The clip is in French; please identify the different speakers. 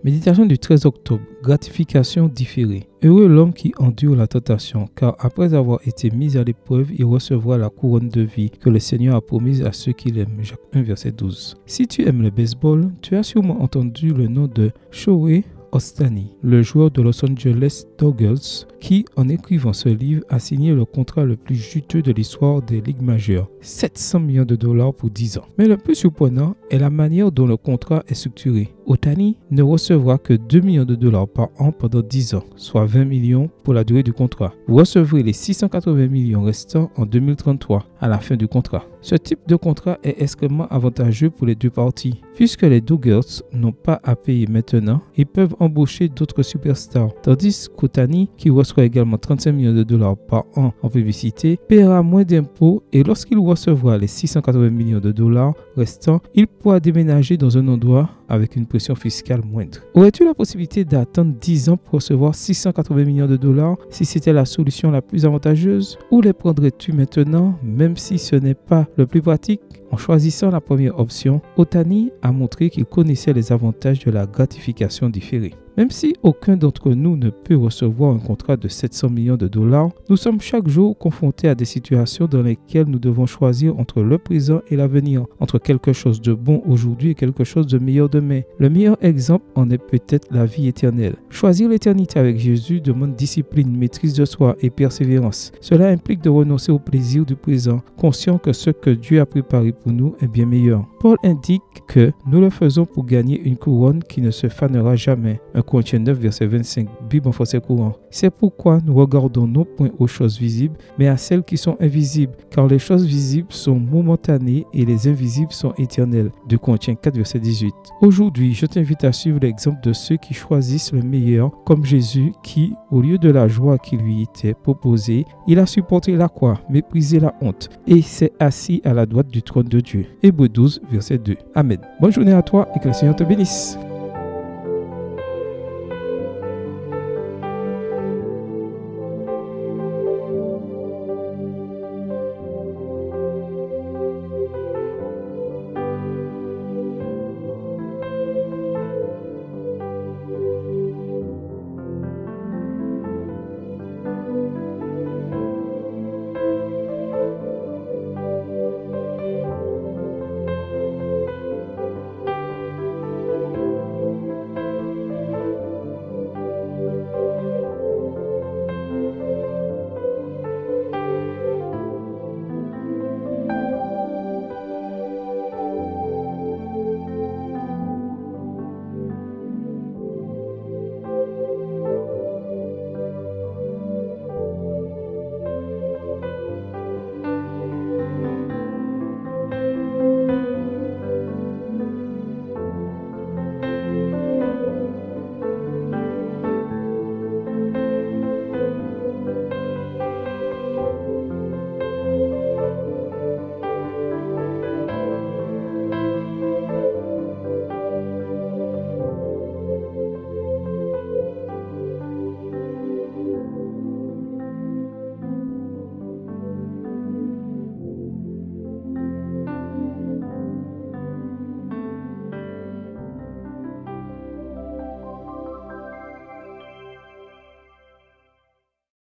Speaker 1: Méditation du 13 octobre. Gratification différée. Heureux l'homme qui endure la tentation, car après avoir été mis à l'épreuve, il recevra la couronne de vie que le Seigneur a promise à ceux qui l'aiment. Jacques 1, verset 12. Si tu aimes le baseball, tu as sûrement entendu le nom de Shohei Ohtani, le joueur de Los Angeles Dodgers, qui, en écrivant ce livre, a signé le contrat le plus juteux de l'histoire des ligues majeures, 700 millions de dollars pour 10 ans. Mais le plus surprenant est la manière dont le contrat est structuré. Ohtani ne recevra que 2 millions de dollars par an pendant 10 ans, soit 20 millions pour la durée du contrat. Vous recevrez les 680 millions restants en 2033, à la fin du contrat. Ce type de contrat est extrêmement avantageux pour les deux parties. Puisque les Dodgers n'ont pas à payer maintenant, ils peuvent embaucher d'autres superstars, tandis qu'Ohtani, qui reçoit également 35 millions de dollars par an en publicité, paiera moins d'impôts et lorsqu'il recevra les 680 millions de dollars restants, il pourra déménager dans un endroit avec une pression fiscale moindre. Aurais-tu la possibilité d'attendre 10 ans pour recevoir 680 millions de dollars si c'était la solution la plus avantageuse? Ou les prendrais-tu maintenant, même si ce n'est pas le plus pratique? En choisissant la première option, Ohtani a montré qu'il connaissait les avantages de la gratification différée. Même si aucun d'entre nous ne peut recevoir un contrat de 700 millions de dollars, nous sommes chaque jour confrontés à des situations dans lesquelles nous devons choisir entre le présent et l'avenir, entre quelque chose de bon aujourd'hui et quelque chose de meilleur demain. Le meilleur exemple en est peut-être la vie éternelle. Choisir l'éternité avec Jésus demande discipline, maîtrise de soi et persévérance. Cela implique de renoncer au plaisir du présent, conscient que ce que Dieu a préparé pour nous est bien meilleur. Paul indique que nous le faisons pour gagner une couronne qui ne se fanera jamais. 1 Corinthiens 9, verset 25, Bible en français courant. C'est pourquoi nous regardons non point aux choses visibles, mais à celles qui sont invisibles, car les choses visibles sont momentanées et les invisibles sont éternelles. 2 Corinthiens 4, verset 18. Aujourd'hui, je t'invite à suivre l'exemple de ceux qui choisissent le meilleur, comme Jésus qui, au lieu de la joie qui lui était proposée, il a supporté la croix, méprisé la honte, et s'est assis à la droite du trône de Dieu. Hébreux 12, verset 2. Amen. Bonne journée à toi et que le Seigneur te bénisse.